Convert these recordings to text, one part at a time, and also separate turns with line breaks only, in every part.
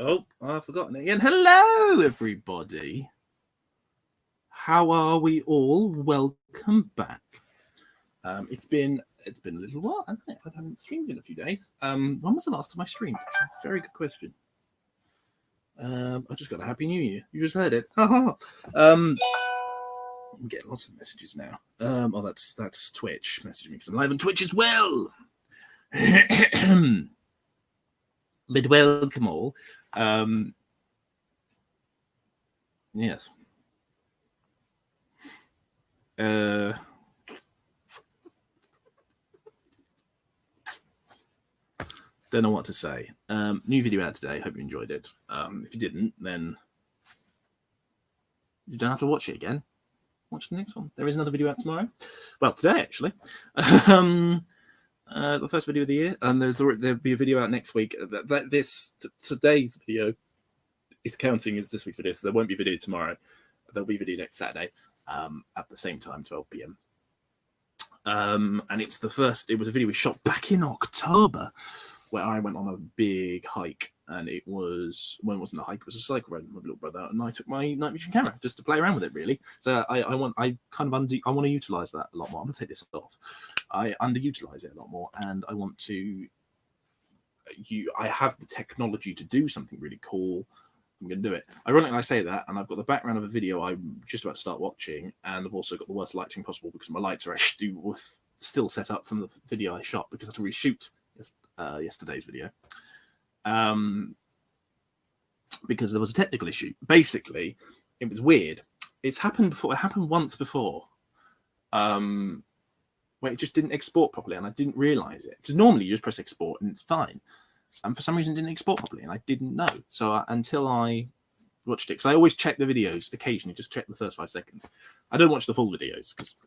Oh, I've forgotten it again. Hello, everybody. How are we all? Welcome back. It's been a little while, hasn't it? I haven't streamed in a few days. When was the last time I streamed? That's a very good question. I just got a Happy New Year. You just heard it. I'm getting lots of messages now. That's Twitch messaging me because I'm live on Twitch as well. But welcome all. Yes. Don't know what to say. New video out today. Hope you enjoyed it. If you didn't, then you don't have to watch it again. Watch the next one. There is another video out tomorrow. Well, today actually. The first video of the year, and there'll be a video out next week. Today's video is counting as this week's video, so there won't be a video tomorrow. There'll be a video next Saturday at the same time, 12 p.m. And it's the first. It was a video we shot back in October, where I went on a big hike, and it wasn't a hike, it was a cycle ride with my little brother, and I took my night vision camera just to play around with it, really. So I want to utilize that a lot more. I'm gonna take this off. I underutilize it a lot more, and I want to. I have the technology to do something really cool. I'm going to do it. Ironically, I say that, and I've got the background of a video I'm just about to start watching, and I've also got the worst lighting possible because my lights are actually still set up from the video I shot because I had to reshoot yesterday's video because there was a technical issue. Basically, it was weird. It's happened before. It happened once before where it just didn't export properly, and I didn't realize it. Because normally you just press export and it's fine. And for some reason, it didn't export properly, and I didn't know. So until I watched it, because I always check the videos occasionally, just check the first 5 seconds. I don't watch the full videos, because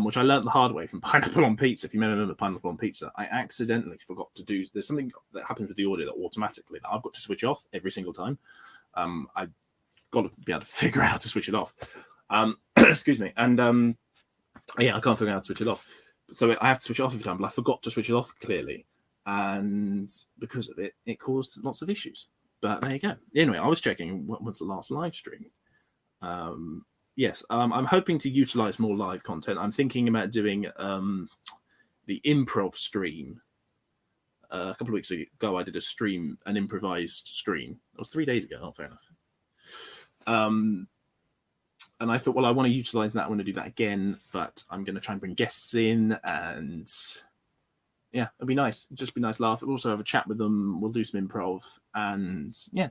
which I learned the hard way from Pineapple on Pizza. If you remember Pineapple on Pizza, I accidentally forgot to do. There's something that happens with the audio that automatically that I've got to switch off every single time. I've got to be able to figure out how to switch it off. Excuse me, and yeah, I can't figure out how to switch it off. So I have to switch it off every time, but I forgot to switch it off clearly. And because of it, it caused lots of issues. But there you go. Anyway, I was checking what was the last live stream. Yes, I'm hoping to utilize more live content. I'm thinking about doing the improv stream. A couple of weeks ago, I did a stream, an improvised stream. It was 3 days ago. Oh, fair enough. And I thought, well, I want to utilize that. I want to do that again, but I'm going to try and bring guests in, and yeah, it'll be nice. It'll just be a nice laugh. We'll also have a chat with them. We'll do some improv, and yeah,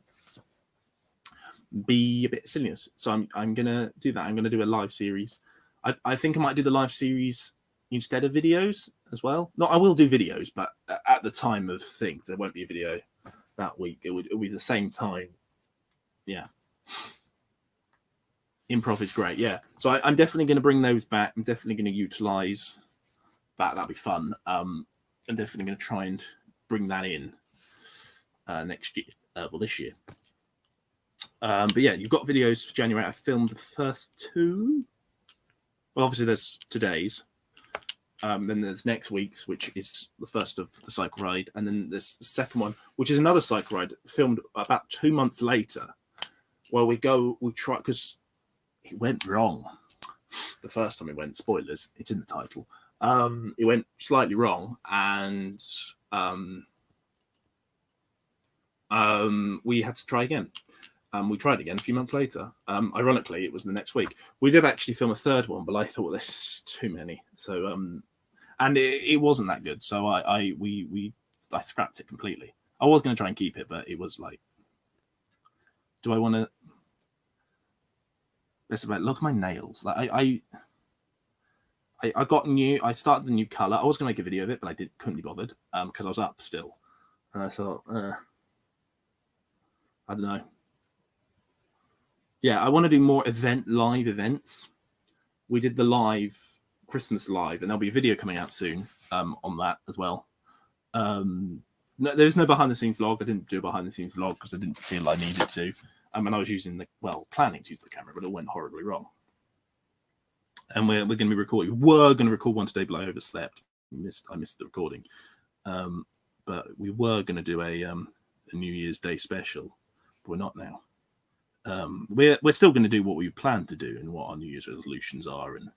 be a bit silliness. So I'm gonna do that. I'm gonna do a live series. I think I might do the live series instead of videos as well. No, I will do videos, but at the time of things, there won't be a video that week. It'll be the same time. Yeah. Improv is great, yeah. So I'm definitely going to bring those back. I'm definitely going to utilize that. That'll be fun. I'm definitely going to try and bring that in next year. This year. But yeah, you've got videos for January. I filmed the first 2. Well, obviously there's today's. Then there's next week's, which is the first of the cycle ride, and then there's the second one, which is another cycle ride filmed about 2 months later. Where we try, because it went wrong the first time it went. Spoilers, it's in the title. It went slightly wrong, and we had to try again. We tried again a few months later. Ironically, it was the next week. We did actually film a third one, but I thought there's too many. So, and it wasn't that good. So I scrapped it completely. I was going to try and keep it, but it was like, do I want to? It's about, look at my nails. Like I got I started the new color. I was going to make a video of it, but I couldn't be bothered because I was up still, and I thought, I don't know. Yeah, I want to do more live events. We did the Christmas live, and there'll be a video coming out soon on that as well. No, there's no behind the scenes vlog. I didn't do a behind the scenes vlog because I didn't feel I needed to. And I was planning to use the camera, but it went horribly wrong. And we're going to be recording. We were going to record one today, but I overslept. I missed the recording. But we were going to do a a New Year's Day special, but we're not now. We're still going to do what we plan to do and what our New Year's resolutions are, and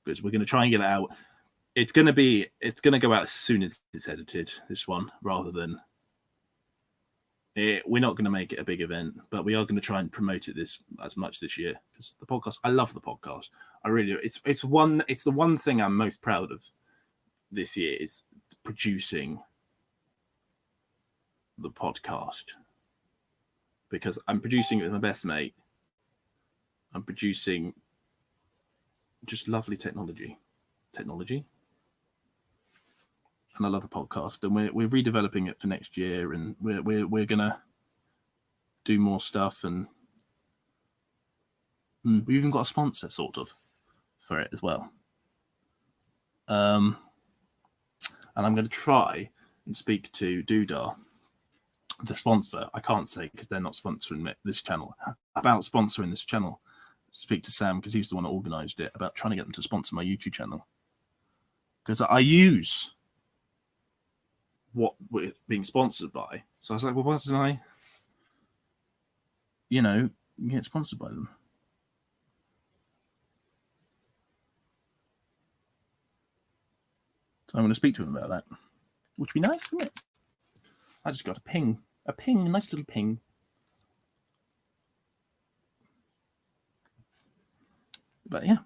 because we're going to try and get it out. It's going to go out as soon as it's edited. This one, rather than we're not going to make it a big event, but we are going to try and promote it as much this year, because the podcast. I love the podcast. I really do. It's the one thing I'm most proud of this year is producing the podcast, because I'm producing it with my best mate. I'm producing just lovely technology, and I love the podcast, and we're redeveloping it for next year, and we're gonna do more stuff, and we've even got a sponsor sort of for it as well. And I'm going to try and speak to Doodar, the sponsor. I can't say because they're not sponsoring this channel, about sponsoring this channel. Speak to Sam, because he's the one that organised it, about trying to get them to sponsor my YouTube channel, because I use what we're being sponsored by. So I was like, well, why don't I, get sponsored by them? So I'm going to speak to him about that, which would be nice, wouldn't it? I just got a nice little ping. But yeah.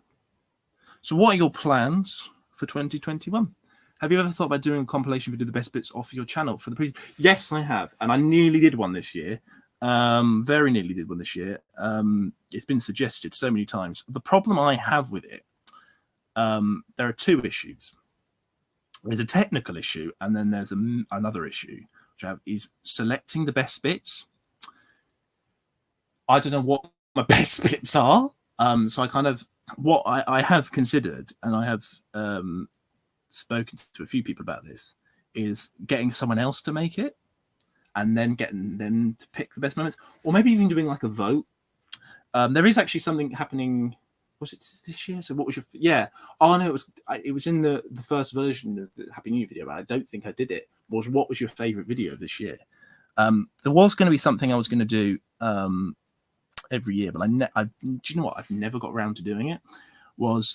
So what are your plans for 2021? Have you ever thought about doing a compilation video of the best bits off your channel for the previous? Yes, I have. And I nearly did one this year. Very nearly did one this year. It's been suggested so many times. The problem I have with it, there are two issues. There's a technical issue, and then there's another issue, which I have, is selecting the best bits. I don't know what my best bits are. So I kind of, what I have considered, and I have spoken to a few people about this, is getting someone else to make it, and then getting them to pick the best moments, or maybe even doing like a vote. There is actually something happening. Was it this year? So what was your? Yeah. Oh no, it was in the first version of the Happy New Year video, but I don't think I did it. What was your favorite video of this year? There was going to be something I was going to do every year, but do you know what? I've never got around to doing it.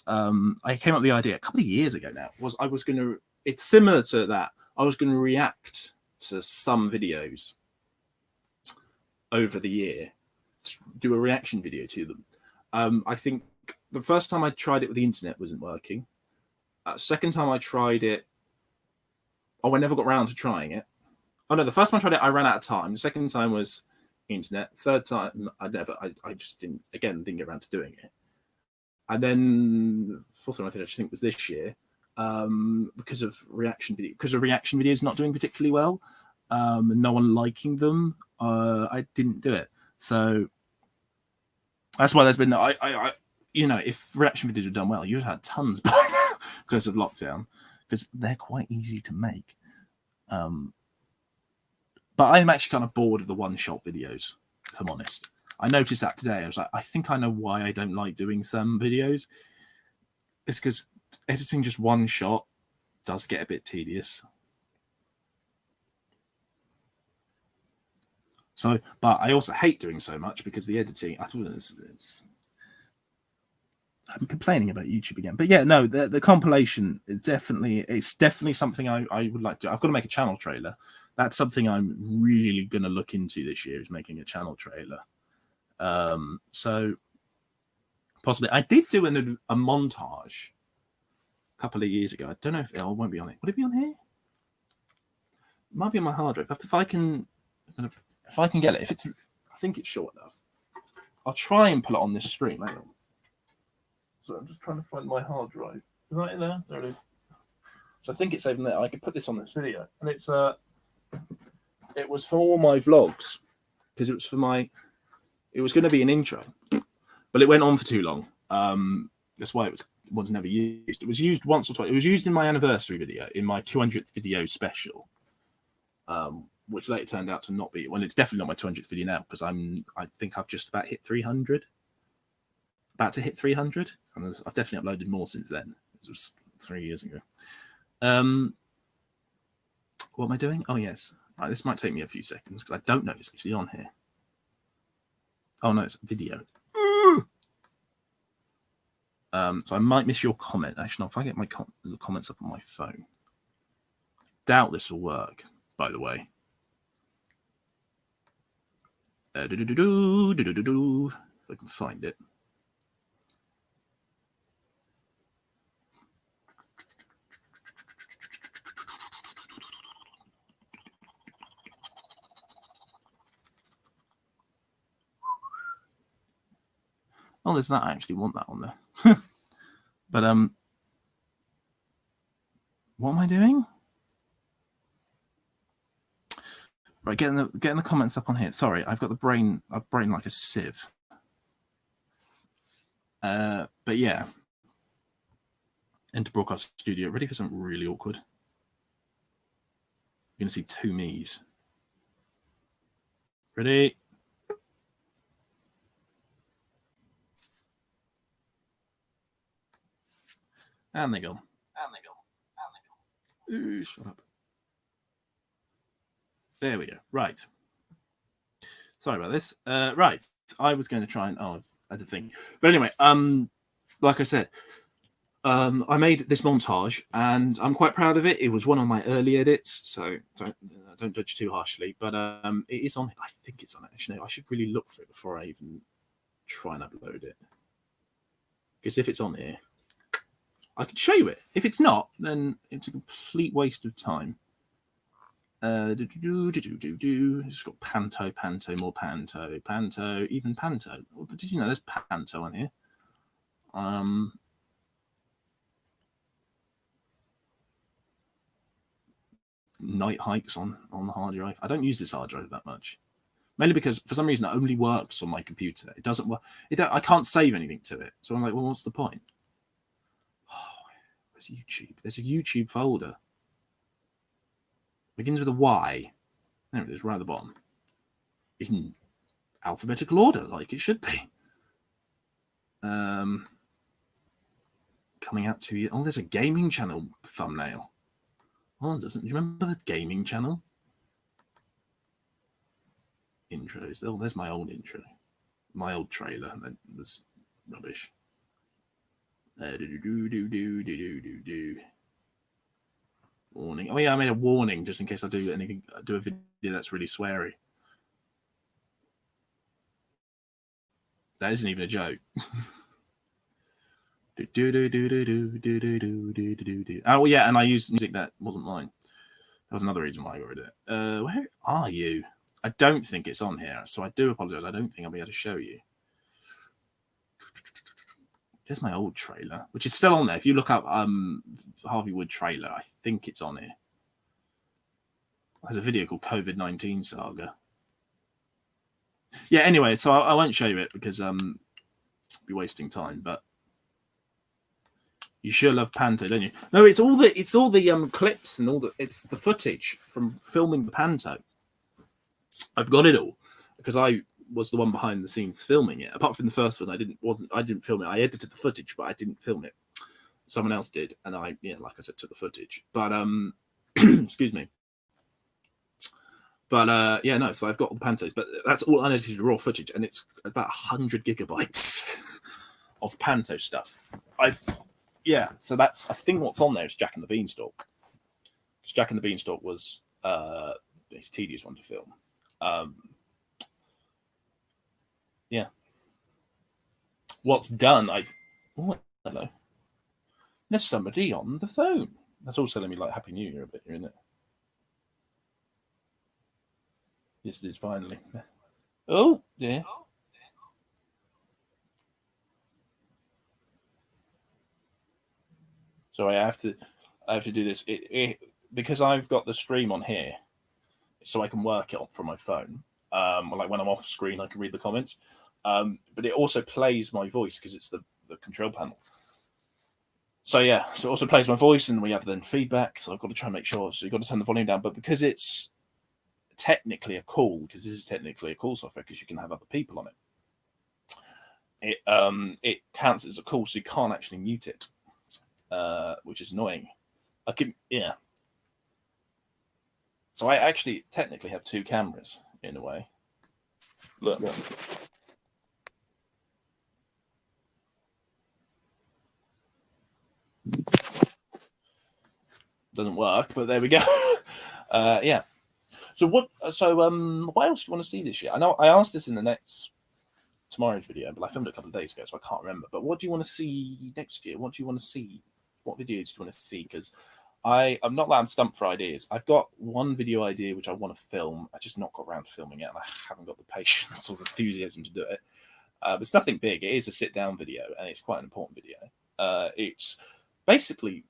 I came up with the idea a couple of years ago now. I was going to. It's similar to that. I was going to react to some videos over the year, do a reaction video to them. I think the first time I tried it with the internet wasn't working. Second time I tried it, I never got around to trying it. Oh no, the first time I tried it, I ran out of time. The second time was internet. Third time, I just didn't get around to doing it. And then fourth time I think was this year, because of reaction videos not doing particularly well, and no one liking them. I didn't do it. So that's why there's been if reaction videos were done well, you'd have had tons by now because of lockdown, because they're quite easy to make. But I'm actually kind of bored of the one-shot videos, if I'm honest. I noticed that today. I was like, I think I know why I don't like doing some videos. It's because editing just one shot does get a bit tedious. So, but I also hate doing so much because the editing, I thought I'm complaining about YouTube again. But yeah, no, the compilation is definitely something I would like to do. I've got to make a channel trailer. That's something I'm really going to look into this year, is making a channel trailer. So possibly, I did do a montage a couple of years ago. I don't know if it won't be on it. Would it be on here? It might be on my hard drive. If I can get it, I think it's short enough. I'll try and pull it on this screen. Hang on. So I'm just trying to find my hard drive. Is that in there? There it is. So I think it's even there. I could put this on this video, and it was for all my vlogs, because it was going to be an intro, but it went on for too long. That's why it was never used. It was used once or twice. It was used in my anniversary video, in my 200th video special, which later turned out to not be. Well, it's definitely not my 200th video now, because I think I've just about hit 300. About to hit 300, and I've definitely uploaded more since then. It was 3 years ago. What am I doing? Oh yes, Right, this might take me a few seconds because I don't know it's actually on here. Oh no, it's video. So I might miss your comment. Actually, if I get my the comments up on my phone, doubt this will work. By the way, if I can find it. Oh, there's that. I actually want that on there. But what am I doing? Right, getting the comments up on here. Sorry, I've got a brain like a sieve. But yeah, Enter Broadcast Studio. Ready for something really awkward? You're gonna see two me's. Ready? And they go. Ooh, shut up. There we go. Right. Sorry about this. Right. I was going to try and I had a thing. But anyway, like I said, I made this montage and I'm quite proud of it. It was one of my early edits, so don't judge too harshly. But it is on. I think it's on it. Actually, I should really look for it before I even try and upload it. Because if it's on here, I could show you it. If it's not, then it's a complete waste of time. It's got panto, more panto, even panto. But did you know there's panto on here? Night hikes on the hard drive. I don't use this hard drive that much, mainly because for some reason it only works on my computer. It doesn't work. I can't save anything to it. So I'm like, well, what's the point? Oh, where's YouTube? There's a YouTube folder. Begins with a Y. There it is, right at the bottom. In alphabetical order, like it should be. Coming out to you. Oh, there's a gaming channel thumbnail. Oh, doesn't. Do you remember the gaming channel? Intros. Oh, there's my old intro. My old trailer. That's rubbish. Warning. Oh yeah, I made a warning just in case I do a video that's really sweary. That isn't even a joke. Oh yeah, and I used music that wasn't mine. That was another reason why I got rid of it. Where are you? I don't think it's on here, so I do apologize. I don't think I'll be able to show you. There's my old trailer, which is still on there. If you look up Harvey Wood trailer, I think it's on here. There's a video called COVID-19 Saga. Yeah, anyway, so I won't show you it because I'll be wasting time, but you sure love Panto, don't you? No, it's all the clips and it's the footage from filming the Panto. I've got it all because I was the one behind the scenes filming it. Apart from the first one, I didn't film it. I edited the footage, but I didn't film it. Someone else did, and like I said, took the footage. But excuse me. But yeah, no. So I've got all the Pantos, but that's all unedited raw footage, and it's about 100 gigabytes of Panto stuff. So that's I think what's on there is Jack and the Beanstalk. Because Jack and the Beanstalk was it's a tedious one to film. Yeah. What's done? Oh, hello. There's somebody on the phone. That's all telling me like Happy New Year a bit, isn't it? Yes, it is finally. Oh, yeah. Sorry, I have to do this. Because I've got the stream on here, so I can work it from my phone. Like when I'm off screen, I can read the comments. But it also plays my voice because it's the control panel. So yeah, so it also plays my voice, and we have then feedback. So I've got to try and make sure. So you've got to turn the volume down. But because it's technically a call, because this is technically a call software, because you can have other people on it. It counts as a call, so you can't actually mute it, which is annoying. So I actually technically have 2 cameras in a way. Look.
Yeah.
Doesn't work, but there we go. Yeah. So what else do you want to see this year? I know I asked this in the tomorrow's video, but I filmed it a couple of days ago, so I can't remember. But what do you want to see next year? What do you want to see? What videos do you want to see? Because I'm not that I'm stumped for ideas. I've got one video idea which I want to film. I just not got around to filming it, and I haven't got the patience or the enthusiasm to do it. But it's nothing big. It is a sit-down video, and it's quite an important video. It's basically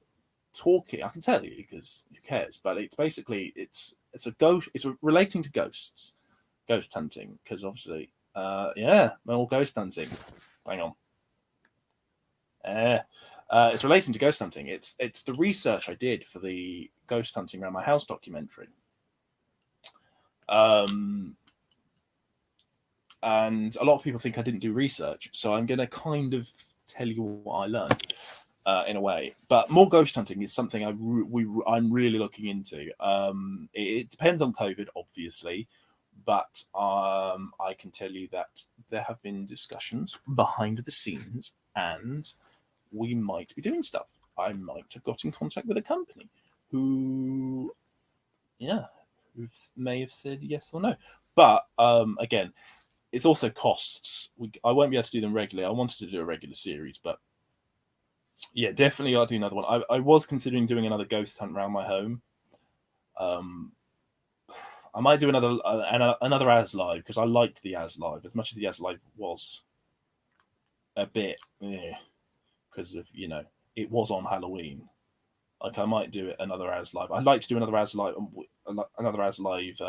talking. I can tell you because who cares? But it's basically it's a ghost. It's relating to ghosts, ghost hunting. Because obviously, more ghost hunting. Hang on. It's relating to ghost hunting. It's the research I did for the ghost hunting around my house documentary. And a lot of people think I didn't do research, so I'm going to kind of tell you what I learned in a way. But more ghost hunting is something I'm really looking into. It depends on COVID, obviously, but I can tell you that there have been discussions behind the scenes, and we might be doing stuff. I might have got in contact with a company who may have said yes or no. But again, it's also costs. I won't be able to do them regularly. I wanted to do a regular series, but yeah, definitely I'll do another one. I was considering doing another ghost hunt around my home. I might do another As Live, because I liked the As Live as much as the As Live was a bit, because of it was on Halloween. Like I might do another As Live. I'd like to do another As Live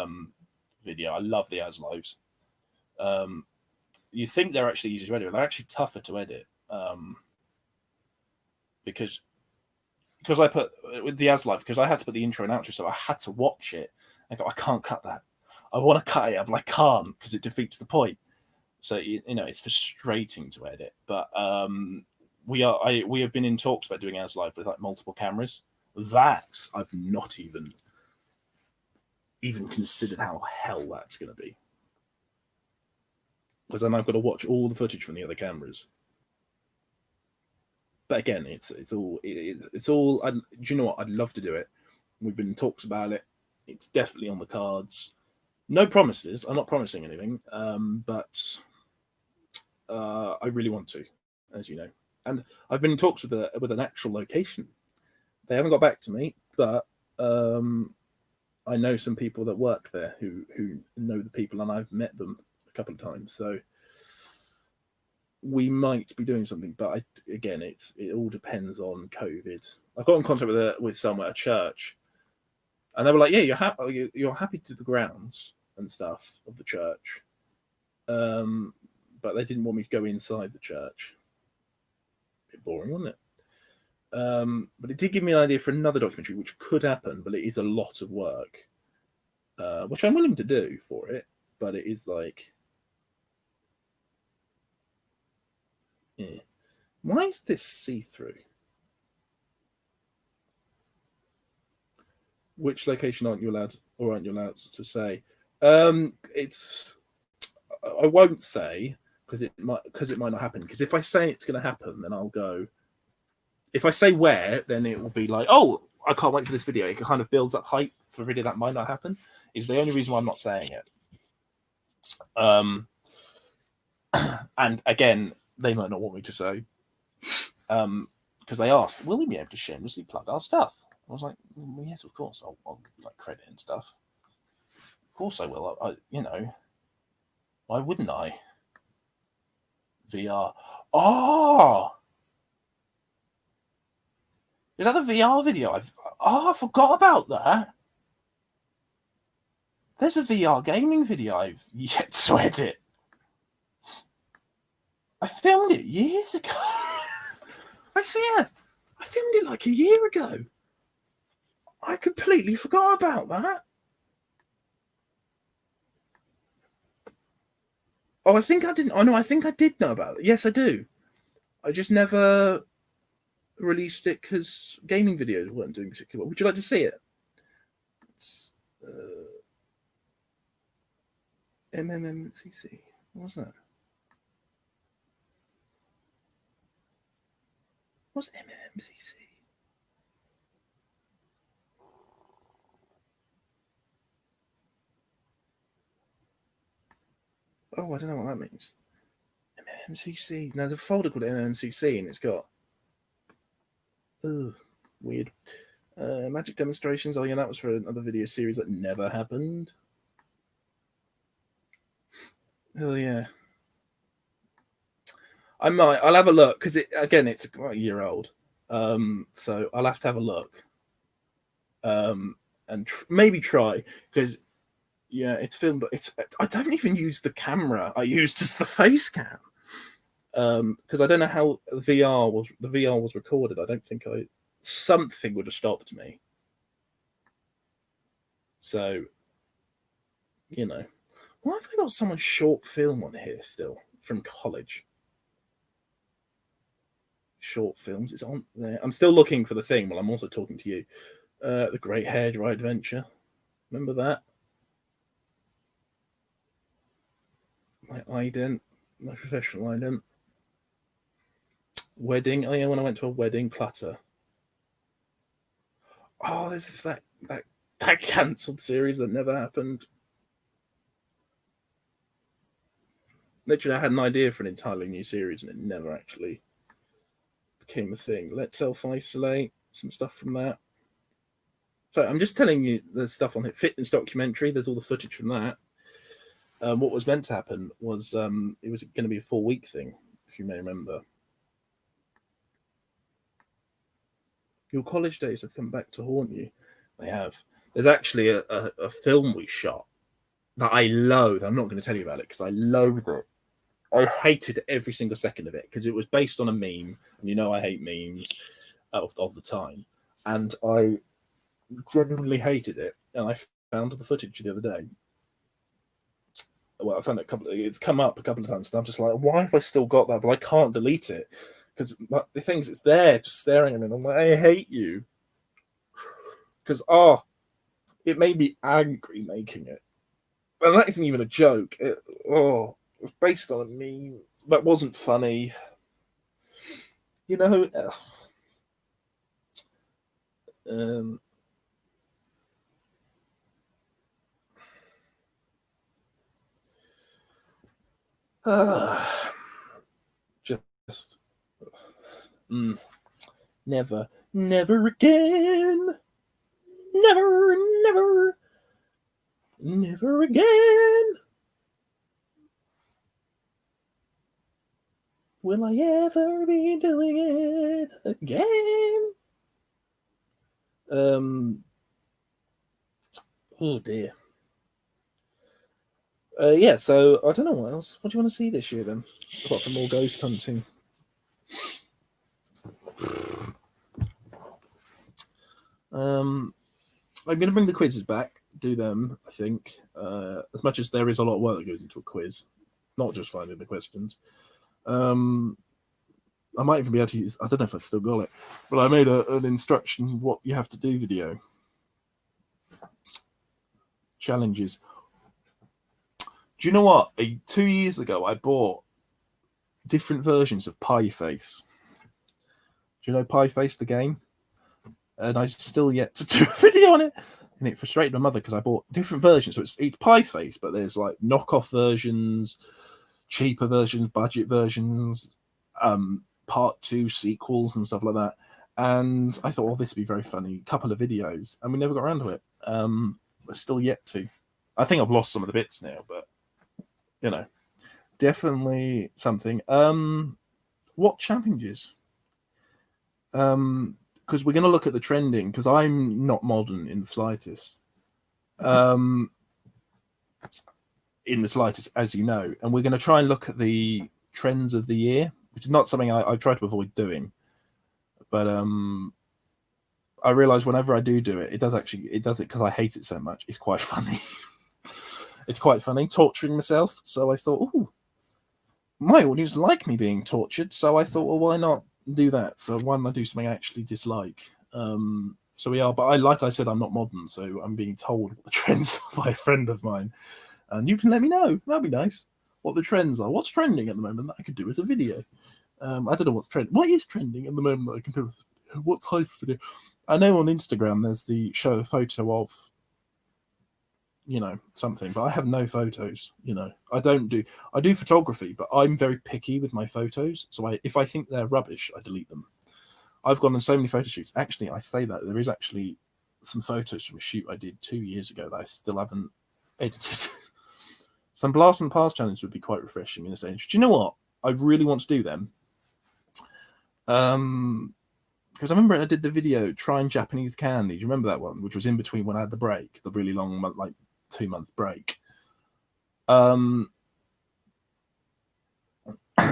video. I love the As Lives. You think they're actually easier to edit, they're actually tougher to edit. Because I put with the As Live, because I had to put the intro and outro, so I had to watch it and go, I can't cut that. I want to cut it, but I can't because it defeats the point. So it's frustrating to edit. But we have been in talks about doing As Live with like multiple cameras. That I've not even considered how hell that's going to be, because then I've got to watch all the footage from the other cameras. But again, it's all. Do you know what? I'd love to do it. We've been in talks about it. It's definitely on the cards. No promises. I'm not promising anything. But I really want to, as you know. And I've been in talks with an actual location. They haven't got back to me, but I know some people that work there who know the people, and I've met them a couple of times. So we might be doing something, but again, it all depends on COVID. I got in contact with someone at a church, and they were like, "Yeah, you're happy to do the grounds and stuff of the church," but they didn't want me to go inside the church. A bit boring, wasn't it? But it did give me an idea for another documentary, which could happen, but it is a lot of work, which I'm willing to do for it. But it is like, yeah. Why is this see-through? Which location aren't you allowed to say? It's I won't say because it might not happen. Because if I say it's going to happen, then I'll go. If I say where, then it will be like, oh, I can't wait for this video. It kind of builds up hype for a video that might not happen. Is the only reason why I'm not saying it. And again, they might not want me to say, because they asked, will we be able to shamelessly plug our stuff? I was like, well, yes, of course. I'll like credit and stuff. Of course I will. Why wouldn't I? VR. Oh, is that the VR video? I forgot about that. There's a VR gaming video I've yet to edit. I filmed it years ago. I filmed it like a year ago. I completely forgot about that. Oh, I think I didn't. Oh no, I think I did know about it. Yes, I do. I just never released it because gaming videos weren't doing particularly well. Would you like to see it? MMMCC. What was that? What's MMMCC? Oh, I don't know what that means. MMCC. No, there's a folder called MMCC, and it's got weird magic demonstrations. Oh yeah, that was for another video series that never happened. Oh yeah. I'll have a look because it's a year old. So I'll have to have a look. And maybe try because yeah, it's filmed. I don't even use the camera. I use just the face cam. Because I don't know how the VR was recorded. I don't think something would have stopped me. So, why have I got someone's short film on here still from college? Short films, it's on there. I'm still looking for the thing while I'm also talking to you. The Great Hairdryer Adventure. Remember that? My ident, my professional ident. Wedding. Oh yeah, when I went to a wedding, Clutter. Oh, there's that cancelled series that never happened. Literally, I had an idea for an entirely new series, and it never actually became a thing. Let's self-isolate. Some stuff from that. So I'm just telling you the stuff on it. Fitness documentary. There's all the footage from that. What was meant to happen was it was going to be a 4-week thing, if you may remember. Your college days have come back to haunt you. They have. There's actually a film we shot that I loathe. I'm not going to tell you about it because I loathe it. I hated every single second of it because it was based on a meme, and I hate memes of the time, and I genuinely hated it. And I found the footage the other day. Well, I found it it's come up a couple of times, and I'm just like, why have I still got that? But I can't delete it because the thing's it's there, just staring at me. And I'm like, I hate you because it made me angry making it, and that isn't even a joke. It was based on a meme that wasn't funny. Just never again, never again will I ever be doing it again. Oh dear. Yeah, so I don't know what else. What do you want to see this year then? Apart from more ghost hunting. I'm going to bring the quizzes back, do them, I think. As much as there is a lot of work that goes into a quiz, not just finding the questions. I might even be able to use, I don't know if I've still got it, but I made an instruction what you have to do video. Challenges. Do you know what? 2 years ago, I bought different versions of Pie Face. Do you know Pie Face, the game? And I still yet to do a video on it. And it frustrated my mother because I bought different versions. So it's Pie Face, but there's like knockoff versions, cheaper versions, budget versions, part 2 sequels and stuff like that. And I thought, this would be very funny. Couple of videos. And we never got around to it. We're still yet to. I think I've lost some of the bits now, but definitely something. What challenges? Because we're going to look at the trending, because I'm not modern in the slightest. In the slightest, as you know. And we're going to try and look at the trends of the year, which is not something I've tried to avoid doing. But I realise whenever I do it, it does it because I hate it so much. It's quite funny. It's quite funny, torturing myself. So I thought, my audience like me being tortured. So I thought, well, why not do that? So why not do something I actually dislike? So we are, but like I said, I'm not modern, so I'm being told what the trends are by a friend of mine. and you can let me know. That'd be nice. What the trends are. What's trending at the moment that I could do as a video. I don't know what's trending. What is trending at the moment that I can do as what type of video? I know on Instagram there's the show a photo of, something, but I have no photos. I do photography, but I'm very picky with my photos. So if I think they're rubbish, I delete them. I've gone on so many photo shoots. Actually, I say that there is actually some photos from a shoot I did 2 years ago that I still haven't edited. Some blast from the past challenge would be quite refreshing in this age. Do you know what? I really want to do them. Because I remember I did the video trying Japanese candy. Do you remember that one? Which was in between when I had the break, the really long, like 2-month break.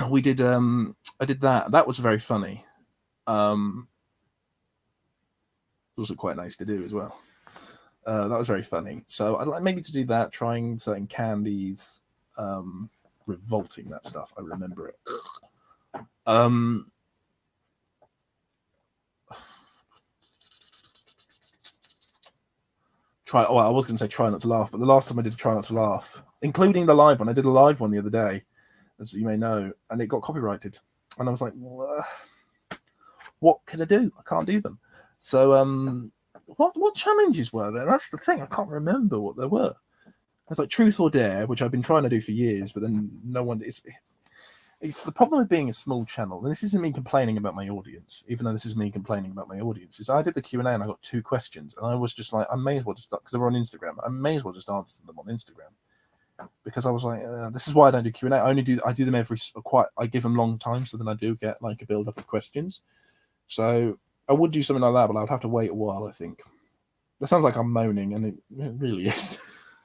We did. I did that. That was very funny. It was also quite nice to do as well. That was very funny. So I'd like maybe to do that, trying certain candies, revolting, that stuff. I remember it. I was going to say try not to laugh, but the last time I did try not to laugh, including the live one, I did a live one the other day, as you may know, and it got copyrighted. And I was like, what can I do? I can't do them. So, what challenges were there? That's the thing. I can't remember what there were. It's like Truth or Dare, which I've been trying to do for years, but then no one is. It's the problem with being a small channel, and this isn't me complaining about my audience, even though this is me complaining about my audience, is I did the Q&A and I got 2 questions, and I was just like, I may as well just, because they were on Instagram, I may as well just answer them on Instagram. Because I was like, this is why I don't do Q&A. I do them I give them long time, so then I do get like a build-up of questions. So I would do something like that, but I'd have to wait a while, I think. That sounds like I'm moaning, and it really is.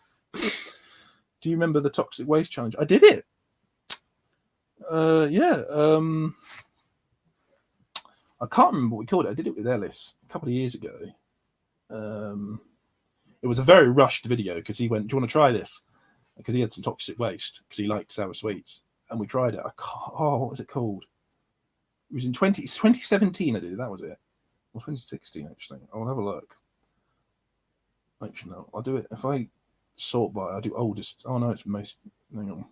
Do you remember the Toxic Waste Challenge? I did it. Yeah. I can't remember what we called it. I did it with Ellis a couple of years ago. It was a very rushed video because he went, "Do you want to try this?" Because he had some toxic waste because he liked sour sweets, and we tried it. What was it called? It was in 2017. I did it. That was it. Or 2016 actually. I'll have a look. Actually, no. I'll do it if I sort by. I do oldest. Oh no, it's most. Hang on.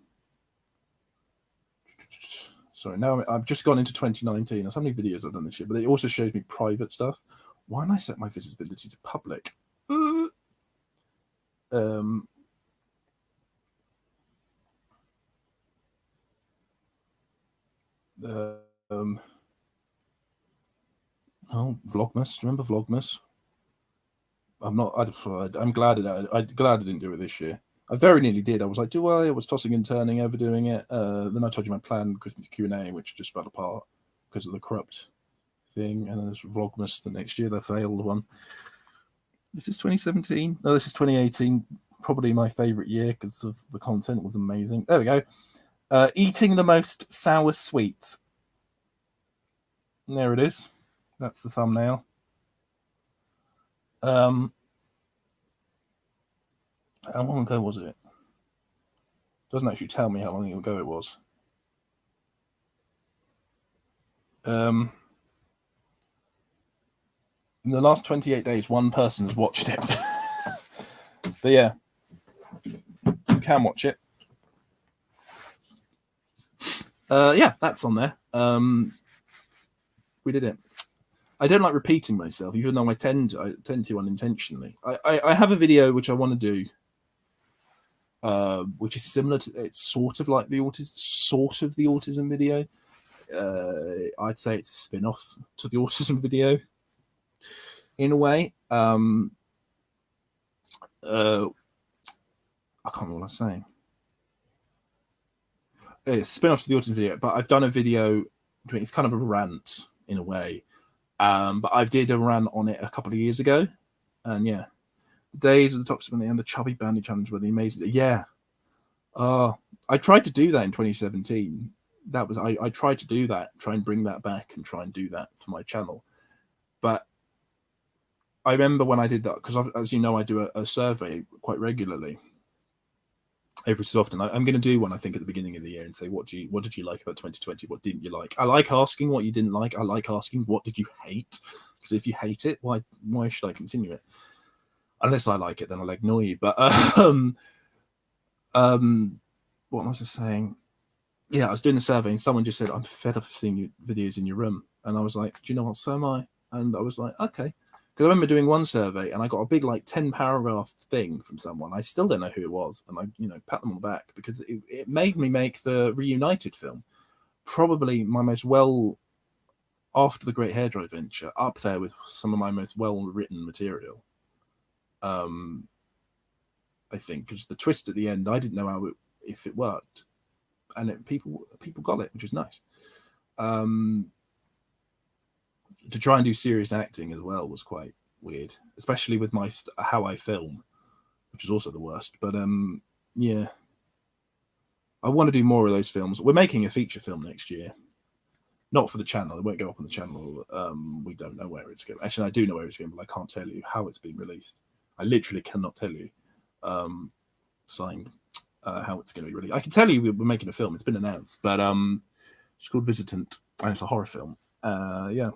Sorry, now I've just gone into 2019. There's how many videos I've done this year, but it also shows me private stuff. Why don't I set my visibility to public? Vlogmas. Do you remember Vlogmas? I'm glad I didn't do it this year. I very nearly did. I was like, do I? I was tossing and turning, overdoing it. Then I told you my plan, Christmas Q&A, which just fell apart because of the corrupt thing. And then there's Vlogmas the next year, the failed one. This is 2017. No, this is 2018. Probably my favorite year because of the content was amazing. There we go. Eating the most sour sweets. There it is. That's the thumbnail. How long ago was it? Doesn't actually tell me how long ago it was. In the last 28 days, one person has watched it. But yeah, you can watch it. Yeah, that's on there. We did it. I don't like repeating myself, even though I tend to unintentionally. I have a video which I want to do, which is similar to, it's sort of like the autism video. I'd say it's a spin-off to the autism video in a way. I can't remember what I was saying. It's a spin-off to the autism video, but I've done a video. It's kind of a rant in a way. But I did a rant on it a couple of years ago, and yeah, the days of the toxic and the chubby bandit challenge were the amazing. Yeah, I tried to do that in 2017. That was I tried to do that, try and bring that back, and try and do that for my channel. But I remember when I did that, because as you know, I do a survey quite regularly. Every so often, I'm going to do one, I think, at the beginning of the year and say, what did you like about 2020? What didn't you like? I like asking what you didn't like. I like asking what did you hate? Because if you hate it, why should I continue it? Unless I like it, then I'll ignore you. But What was I saying? Yeah, I was doing a survey and someone just said, I'm fed up of seeing your videos in your room. And I was like, do you know what? So am I. And I was like, okay. Because I remember doing one survey and I got a big, like, 10 paragraph thing from someone. I still don't know who it was. And I, pat them on the back because it made me make the Reunited film. Probably my most after the Great Hairdryer Adventure, up there with some of my most well-written material. I think, because the twist at the end, I didn't know if it worked. And people got it, which was nice. To try and do serious acting as well was quite weird, especially with how I film, which is also the worst. But yeah, I want to do more of those films. We're making a feature film next year, not for the channel. It won't go up on the channel. We don't know where it's going. Actually, I do know where it's going, but I can't tell you how it's being released. I literally cannot tell you. Signed. How it's going to be released. I can tell you we're making a film. It's been announced, but it's called Visitant, and it's a horror film. Yeah,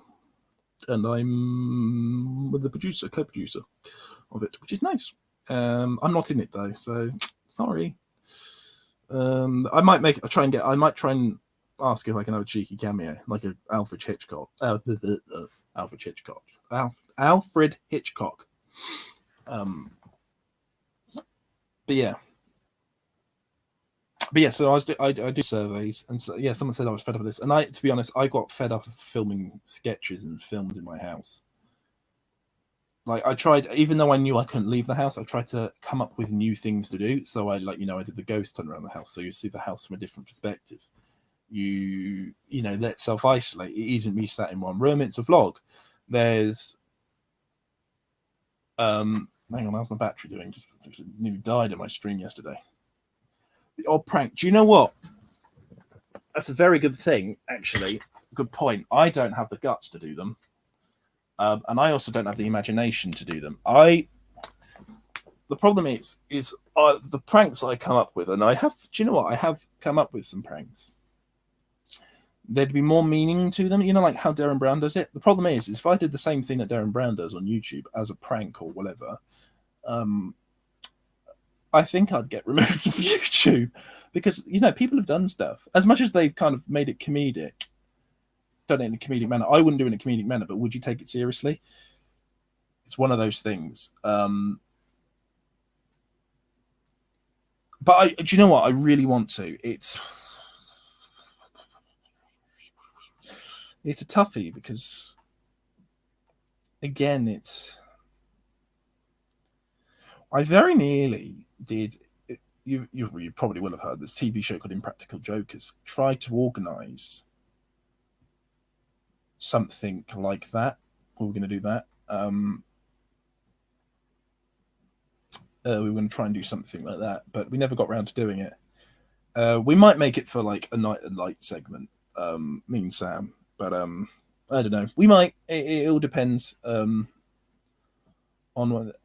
and I'm with the co-producer of it, which is nice. I'm not in it though, so sorry. I might try and ask if I can have a cheeky cameo, like a Alfred Hitchcock. Alfred Hitchcock. Alfred Hitchcock. But yeah. So I do surveys, and so yeah, someone said I was fed up with this, and to be honest, I got fed up of filming sketches and films in my house. Like I tried, even though I knew I couldn't leave the house, I tried to come up with new things to do. So I did the ghost hunt around the house, so you see the house from a different perspective. You let self isolate. It isn't me sat in one room; it's a vlog. There's hang on, how's my battery doing? Just nearly died in my stream yesterday. The odd prank. Do you know what? That's a very good thing, actually. Good point. I don't have the guts to do them. And I also don't have the imagination to do them. The problem is the pranks I come up with, and I have, do you know what? I have come up with some pranks. There'd be more meaning to them, like how Darren Brown does it. The problem is if I did the same thing that Darren Brown does on YouTube as a prank or whatever, I think I'd get removed from YouTube because, people have done stuff. As much as they've kind of made it comedic, done it in a comedic manner. I wouldn't do it in a comedic manner, but would you take it seriously? It's one of those things. But do you know what? I really want to. It's a toughie because, again, I very nearly did. You probably will have heard this TV show called Impractical Jokers. Try to organise something like that. We were going to do that. We were going to try and do something like that, but we never got around to doing it. We might make it for like a night and light segment, me and Sam, but I don't know. We might. It all depends on what.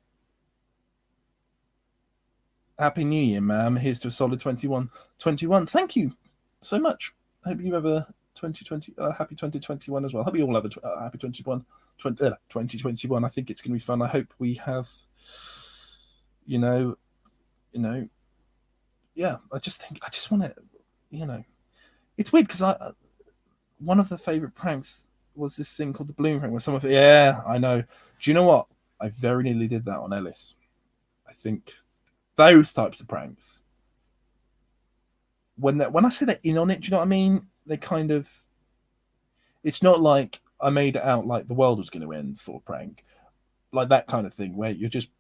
Happy New Year, ma'am. Here's to a solid 21. Thank you so much. I hope you have a 2020, happy 2021 as well. I hope you all have a happy 2021. I think it's going to be fun. I hope we have, yeah, I just want to, it's weird because one of the favorite pranks was this thing called the balloon prank where I know. Do you know what? I very nearly did that on Ellis. I think those types of pranks, when I say they're in on it, do you know what I mean? They kind of, it's not like I made it out like the world was going to end sort of prank, like that kind of thing where you're just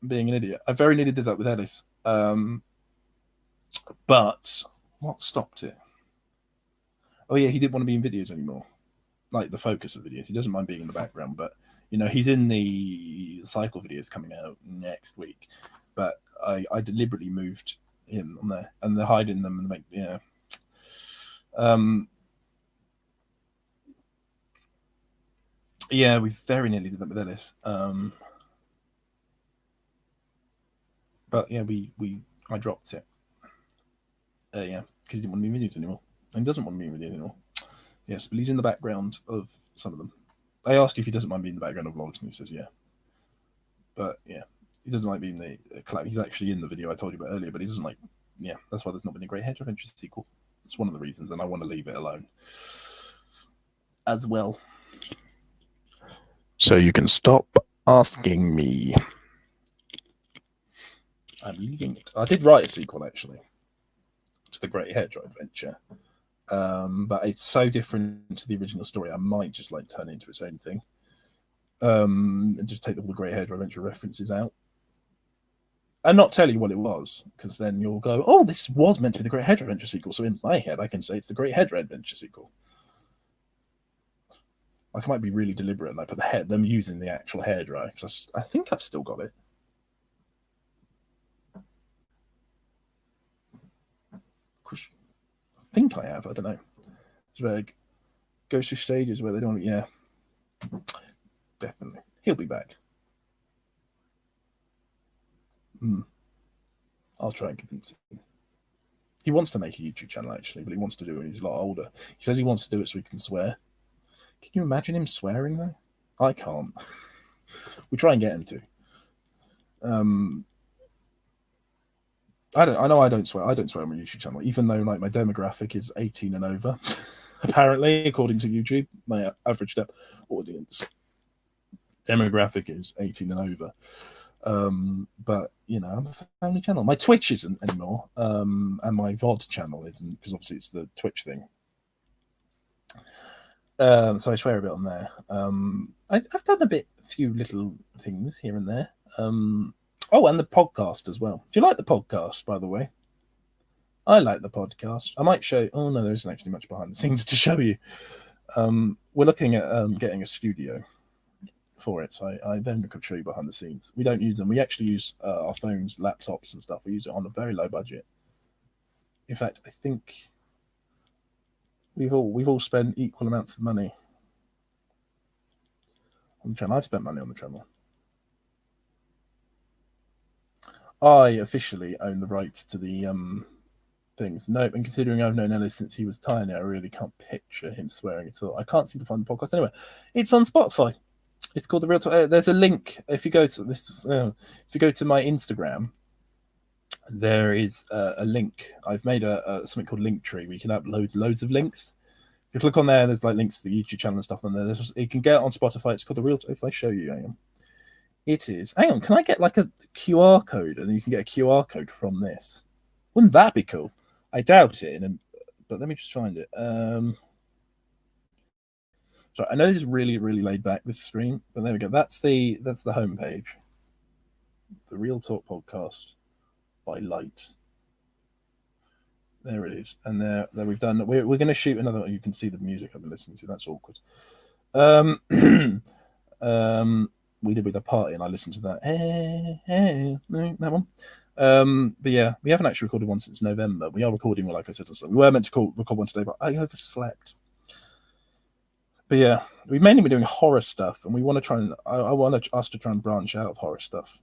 being an idiot. I very nearly did that with Ellis, but what stopped it? Oh yeah, he didn't want to be in videos anymore, like the focus of videos. He doesn't mind being in the background, but he's in the cycle videos coming out next week. But I deliberately moved him on there, and they're hiding them and make yeah, we very nearly did that with Ellis. But yeah, I dropped it. Yeah, because he didn't want to be in videos anymore, and he doesn't want to be in videos anymore. Yes, but he's in the background of some of them. I asked if he doesn't mind being in the background of vlogs, and he says yeah. But yeah,
He doesn't like being the collab. He's actually in the video I told you about earlier, but he doesn't like. Yeah, that's why there's not been a Great Hedge Adventure sequel. It's one of the reasons, and I want to leave it alone as well. So you can stop asking me. I'm leaving it. I did write a sequel actually to the Great Hedge Adventure, but it's so different to the original story. I might just like turn it into its own thing, and just take all the Great Hedge Adventure references out, and not tell you what it was, because then you'll go, "Oh, this was meant to be the Great Hedge Adventure sequel." So in my head, I can say it's the Great Hedge Adventure sequel. Like, I might be really deliberate and I put them using the actual hairdryer, because I think I've still got it. I think I have. I don't know. It's where it goes through stages where they don't. Yeah, definitely. He'll be back. I'll try and convince him. He wants to make a YouTube channel actually, but he wants to do it when he's a lot older. He says he wants to do it so he can swear. Can you imagine him swearing though? I can't. We try and get him to. I don't swear. I don't swear on my YouTube channel, even though like my demographic is 18 and over. Apparently, according to YouTube, my average audience demographic is 18 and over. But you know, I'm a family channel. My Twitch isn't anymore, and my VOD channel isn't, because obviously it's the Twitch thing. So I swear a bit on there. I've done a few little things here and there. Oh, and the podcast as well. Do you like the podcast, by the way? I like the podcast. I might show. Oh no, there isn't actually much behind the scenes to show you. We're looking at getting a studio for it. So I then could show you behind the scenes. We don't use them. We actually use our phones, laptops, and stuff. We use it on a very low budget. In fact, I think we've all spent equal amounts of money on the channel. I've spent money on the channel. I officially own the rights to the things. Nope, and considering I've known Ellis since he was tiny, I really can't picture him swearing at all. I can't seem to find the podcast anywhere. It's on Spotify. It's called The Real Talk. There's a link. If you go to this, if you go to my Instagram, there is a link. I've made something called Linktree, where you can have loads of links. If you click on there, there's like links to the YouTube channel and stuff on there. You can get it on Spotify. It's called The Real Talk. If I show you, hang on. It is. Hang on, can I get like a QR code, and then you can get a QR code from this? Wouldn't that be cool? I doubt it, but let me just find it. So I know this is really laid back, this stream, but there we go. That's the homepage. The Real Talk Podcast by Light. There it is, and there we've done. We're going to shoot another one. You can see the music I've been listening to. That's awkward. We did a party, and I listened to that. That one. But yeah, we haven't actually recorded one since November. We are recording one, like I said. We were meant to record one today, but I overslept. But yeah, we've mainly been doing horror stuff, and we want to try and I want us to try and branch out of horror stuff.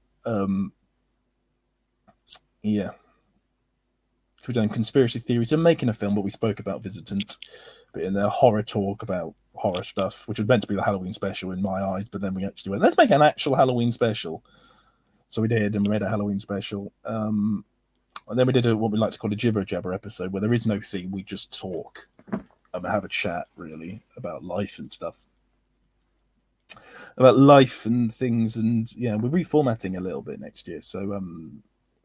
Yeah. We've done conspiracy theories. We're making a film, but we spoke about Visitant, but in their horror talk about horror stuff, which was meant to be the Halloween special in my eyes, but then we actually went, let's make an actual Halloween special. So we did, and we made a Halloween special. And then we did what we like to call a jibber jabber episode, where there is no theme, we just talk and have a chat, really, about life and stuff. About life and things, and yeah, we're reformatting a little bit next year. So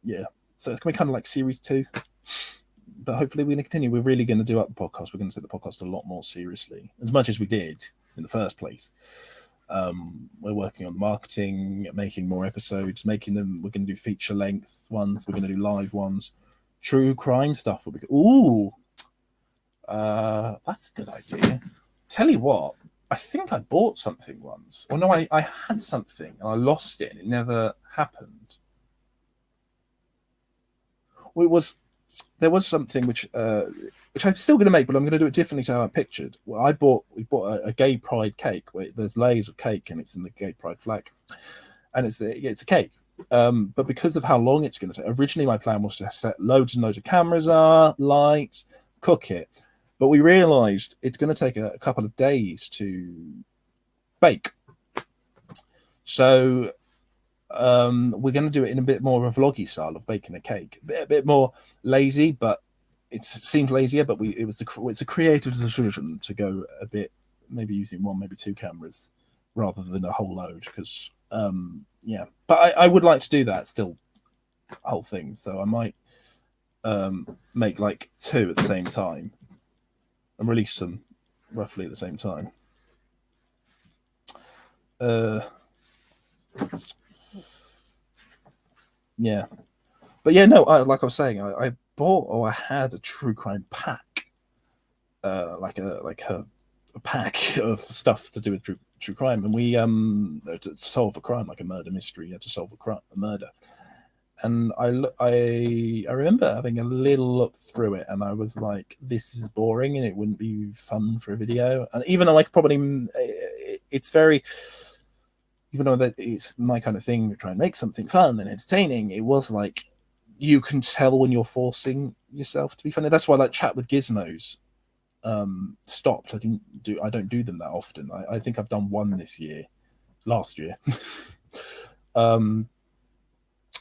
yeah. So it's going to be kind of like series 2. But hopefully we're going to continue. We're really going to do up the podcast. We're going to take the podcast a lot more seriously, as much as we did in the first place. We're working on the marketing, making more episodes, making them. We're going to do feature length ones. We're going to do live ones. True crime stuff will be. Ooh, that's a good idea. Tell you what, I think I bought something once. Or no, I had something and I lost it, and it never happened. Well, there was something which I'm still going to make, but I'm going to do it differently to how I pictured. Well, we bought a gay pride cake where there's layers of cake and it's in the gay pride flag, and it's a cake. But because of how long it's going to take, originally my plan was to set loads and loads of cameras up, lights, cook it, but we realised it's going to take a couple of days to bake. So we're going to do it in a bit more of a vloggy style of baking a cake, a bit more lazy, but it seems lazier. But it's a creative decision to go a bit, maybe using one, maybe two cameras rather than a whole load. Because yeah, but I would like to do that still, whole thing. So I might make like two at the same time and release them roughly at the same time. Yeah, but yeah, no. Like I was saying, I bought or I had a true crime pack, like a pack of stuff to do with true crime, and we to solve a crime, like a murder mystery. You had to solve a murder, and I remember having a little look through it, and I was like, this is boring, and it wouldn't be fun for a video. And even though it's very. Even though that it's my kind of thing to try and make something fun and entertaining, it was like you can tell when you're forcing yourself to be funny. That's why like Chat with Gizmos stopped. I don't do them that often. I think I've done one last year. I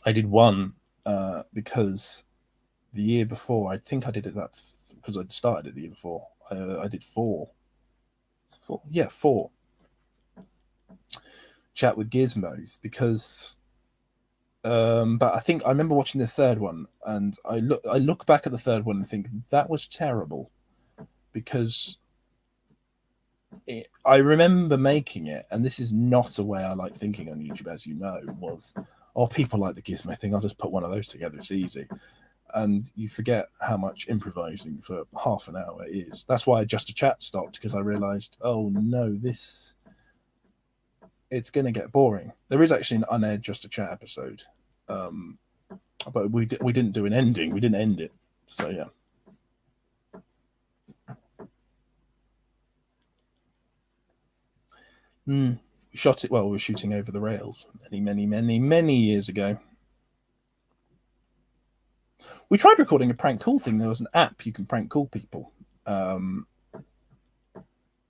did one because the year before, I think I did it because I'd started it the year before. I did four. Yeah, four. Chat with Gizmos because but I think I remember watching the third one, and I look back at the third one and think that was terrible because I remember making it, and this is not a way I like thinking on YouTube, as you know, was, oh, people like the Gizmo thing, I'll just put one of those together, it's easy. And you forget how much improvising for half an hour is. That's why Just a Chat stopped, because I realized, oh no, it's going to get boring. There is actually an unaired Just a Chat episode, but we didn't do an ending. We didn't end it. So yeah. We shot it. Well, we were shooting over the rails many years ago. We tried recording a prank call thing. There was an app you can prank call people, but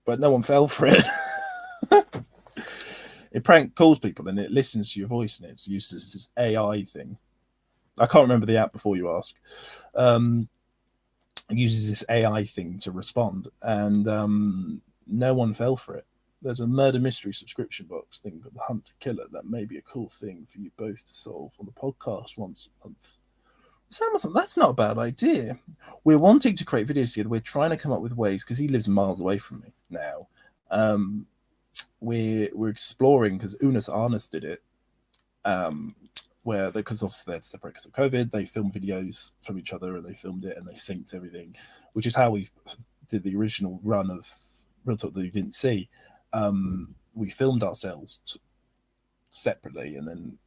no one fell for it. It prank calls people and it listens to your voice, and it's used as this AI thing. I can't remember the app before you ask. It uses this AI thing to respond, and no one fell for it. There's a murder mystery subscription box thing called The Hunt to Killer. That may be a cool thing for you both to solve on the podcast once a month. That's not a bad idea. We're wanting to create videos together. We're trying to come up with ways, because he lives miles away from me now. We're exploring, because Unis Arnes did it, where because obviously they had to separate because of COVID, they filmed videos from each other and they filmed it and they synced everything, which is how we did the original run of Real Talk that you didn't see. We filmed ourselves separately, and then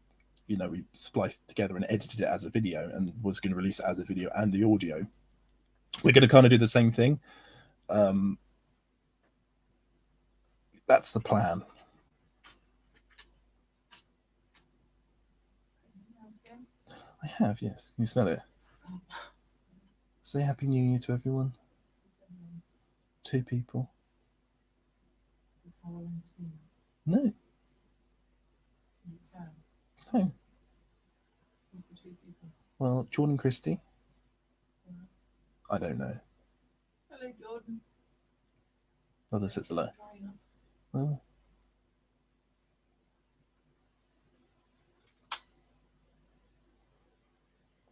we spliced it together and edited it as a video, and was going to release it as a video and the audio. We're going to kind of do the same thing. That's the plan. I have, yes. Can you smell it? Say Happy New Year to everyone. 2 people. No. No. Well, Jordan Christie. I don't know.
Hello, Jordan.
Other says hello. Oh.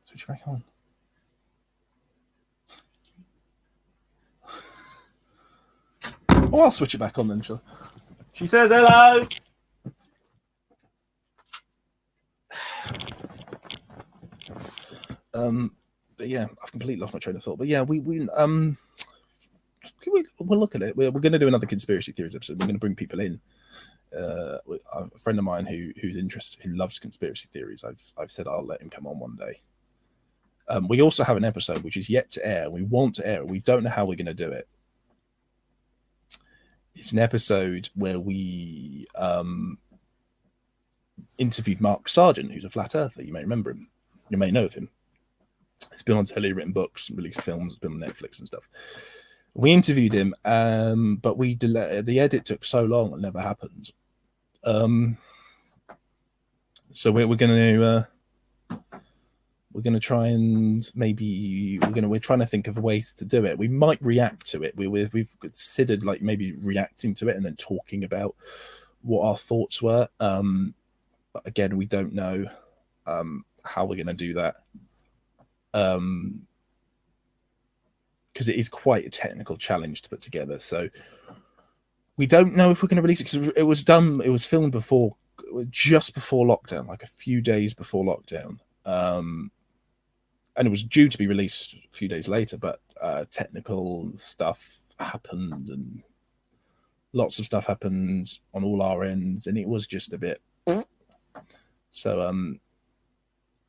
Switch back on. Oh, I'll switch it back on then, shall I?
She says hello.
But yeah, I've completely lost my train of thought. But yeah, we'll look at it. We're going to do another conspiracy theories episode. We're going to bring people in. A friend of mine who's interested, who loves conspiracy theories. I've said I'll let him come on one day. We also have an episode which is yet to air. We want to air it. We don't know how we're going to do it. It's an episode where we interviewed Mark Sargent, who's a flat earther. You may remember him. You may know of him. He's been on telly, written books, released films, been on Netflix and stuff. We interviewed him, but we delayed. The edit took so long, it never happened. So we're going to try and maybe we're trying to think of ways to do it. We might react to it. We've considered like maybe reacting to it and then talking about what our thoughts were. But again, we don't know how we're going to do that. Because it is quite a technical challenge to put together. So we don't know if we're going to release it because it was filmed just before lockdown, like a few days before lockdown. And it was due to be released a few days later, but technical stuff happened and lots of stuff happened on all our ends, and it was just a bit. So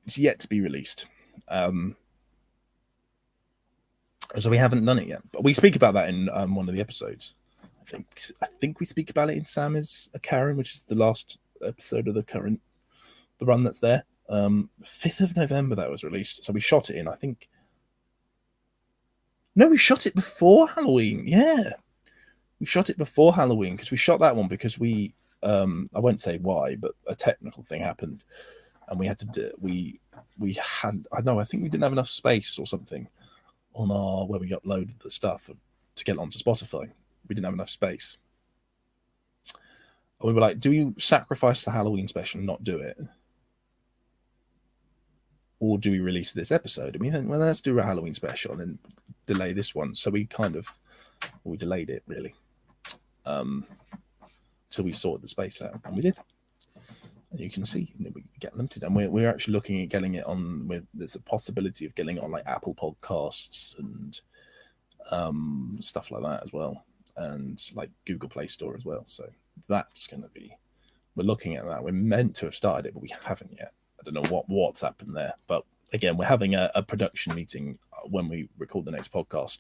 it's yet to be released. So we haven't done it yet, but we speak about that in one of the episodes. I think we speak about it in Sam is a Karen, which is the last episode of the run that's there. 5th of November that was released. So we shot it in, I think. No, we shot it before Halloween. Yeah. We shot it before Halloween because we shot that one because we, I won't say why, but a technical thing happened and we had to do, I think we didn't have enough space or something on where we uploaded the stuff to get it onto Spotify. We didn't have enough space. And we were like, do we sacrifice the Halloween special and not do it? Or do we release this episode? And we think, well, let's do a Halloween special and then delay this one. So we delayed it really. Till we sorted the space out. And we did. And you can see we get limited. And we're actually looking at getting it on there's a possibility of getting it on like Apple Podcasts and stuff like that as well. And like Google Play Store as well. So that's going to be, we're looking at that. We're meant to have started it, but we haven't yet. I don't know what's happened there. But again, we're having a production meeting when we record the next podcast,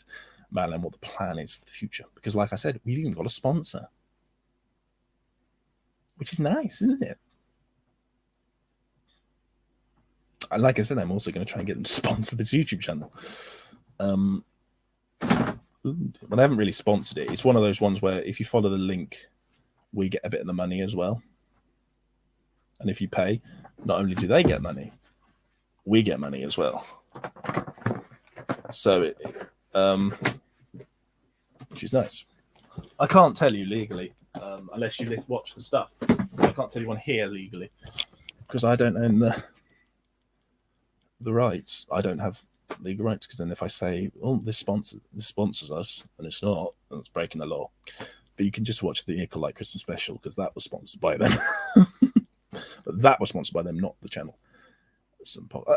man, and what the plan is for the future. Because like I said, we've even got a sponsor, which is nice, isn't it? And like I said, I'm also going to try and get them to sponsor this YouTube channel. But I haven't really sponsored it. It's one of those ones where if you follow the link, we get a bit of the money as well. And if you pay, not only do they get money, we get money as well. So, which is nice. I can't tell you legally, unless you watch the stuff. I can't tell you on here legally because I don't own the rights. I don't have legal rights because then if I say, "Oh, this sponsors us," and it's not, then it's breaking the law. But you can just watch the Equal Light Christmas special because that was sponsored by them. But that was sponsored by them, not the channel.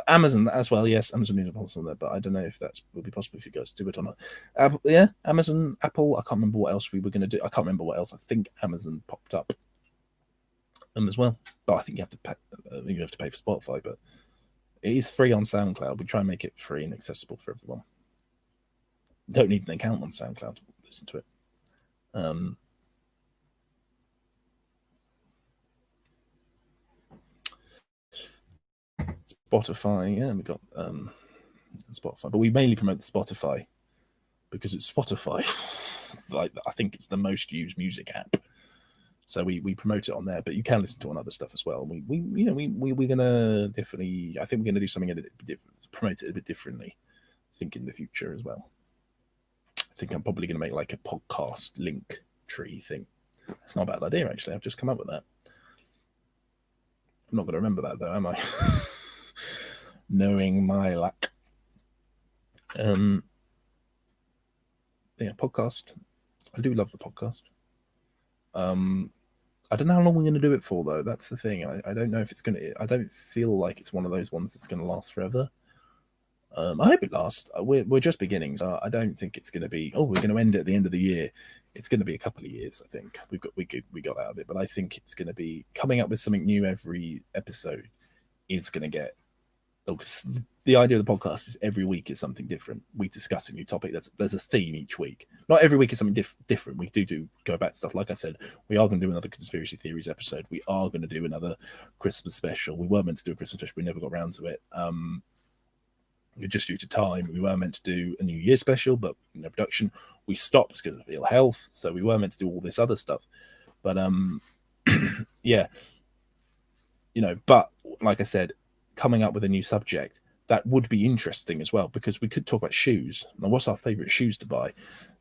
Amazon as well, yes. Amazon Music also there, but I don't know if that would be possible if you guys do it or not. Yeah, Amazon, Apple. I can't remember what else we were going to do. I can't remember what else. I think Amazon popped up as well. But I think you have to pay. You have to pay for Spotify, but it is free on SoundCloud. We try and make it free and accessible for everyone. You don't need an account on SoundCloud to listen to it. Spotify, yeah, we got Spotify, but we mainly promote Spotify because it's Spotify. Like I think it's the most used music app, so we promote it on there. But you can listen to on other stuff as well. We're gonna definitely. I think we're gonna do something a bit different, promote it a bit differently. I think in the future as well. I think I'm probably gonna make like a podcast link tree thing. That's not a bad idea actually. I've just come up with that. I'm not gonna remember that though, am I? Knowing my luck. Yeah, podcast. I do love the podcast. I don't know how long we're going to do it for, though. That's the thing. I don't know if it's going to... I don't feel like it's one of those ones that's going to last forever. I hope it lasts. We're just beginning, so I don't think it's going to be, we're going to end it at the end of the year. It's going to be a couple of years, I think. We got out of it, but I think it's going to be coming up with something new every episode is going to get... The idea of the podcast is every week is something different. We discuss a new topic. There's a theme each week. Not every week is something different. We do go back to stuff. Like I said, we are going to do another conspiracy theories episode. We are going to do another Christmas special. We were meant to do a Christmas special. We never got around to it. Just due to time. We were meant to do a New Year special, but no production. We stopped because of ill health. So we were meant to do all this other stuff. But yeah. but like I said, coming up with a new subject that would be interesting as well, because we could talk about shoes. Now, what's our favorite shoes to buy?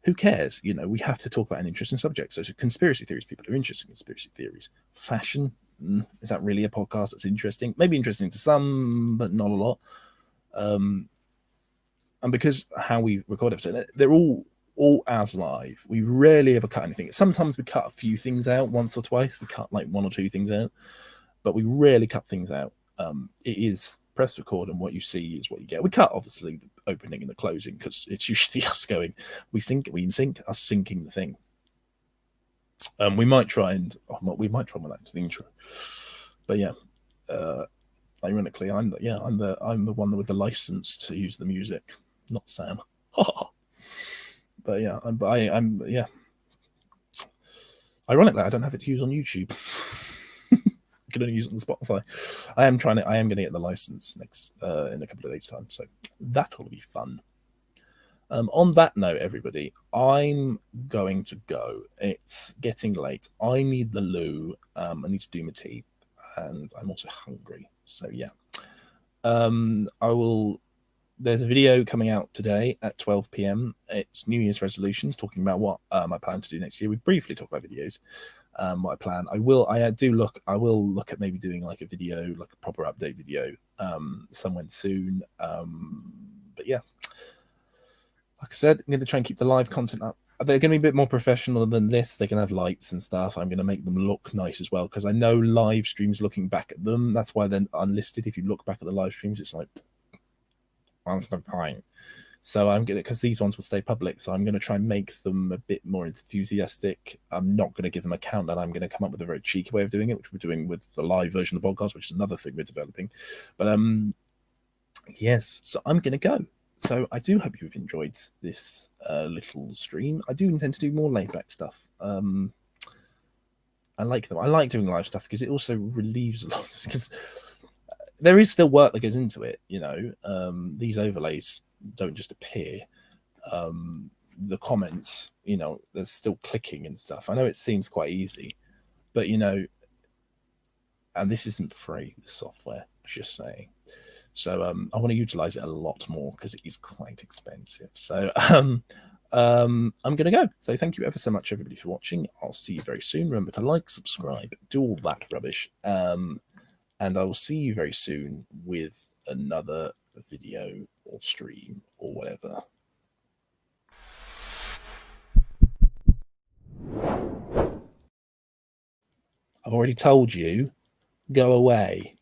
Who cares? We have to talk about an interesting subject. So conspiracy theories, people are interested in conspiracy theories. Fashion, is that really a podcast that's interesting? Maybe interesting to some, but not a lot. And because how we record episodes, they're all as live. We rarely ever cut anything. Sometimes we cut a few things out once or twice. We cut like 1 or 2 things out, but we rarely cut things out. It is press record, and what you see is what you get. We cut obviously the opening and the closing because it's usually us going. We sync us syncing the thing. We might try and with that into the intro, but yeah. Ironically, I'm the one with the license to use the music, not Sam. But yeah, I'm yeah. Ironically, I don't have it to use on YouTube. I can only use it on Spotify. I am going to get the license next in a couple of days' time, so that'll be fun. On that note, everybody, I'm going to go. It's getting late. I need the loo. I need to do my teeth, and I'm also hungry. So yeah, I will. There's a video coming out today at 12 p.m. It's New Year's resolutions, talking about what I plan to do next year. We briefly talk about videos. What I plan. I will look at maybe doing like a video, like a proper update video, somewhere soon. But yeah, like I said, I'm going to try and keep the live content up. They're going to be a bit more professional than this. They can have lights and stuff. I'm going to make them look nice as well, because I know live streams, looking back at them, that's why they're unlisted. If you look back at the live streams, it's like, what's the point? So I'm going to, because these ones will stay public, so I'm going to try and make them a bit more enthusiastic. I'm not going to give them a countdown. I'm going to come up with a very cheeky way of doing it, which we're doing with the live version of the podcast, which is another thing we're developing. But yes, so I'm going to go. So I do hope you've enjoyed this little stream. I do intend to do more laid-back stuff. I like them. I like doing live stuff because it also relieves a lot. Because there is still work that goes into it, These overlays don't just appear. The comments, there's still clicking and stuff. I know it seems quite easy, but and this isn't free, this software, just saying. So I want to utilize it a lot more because it is quite expensive. So I'm going to go. So thank you ever so much, everybody, for watching. I'll see you very soon. Remember to like, subscribe, do all that rubbish. And I will see you very soon with another video or stream or whatever. I've already told you, go away.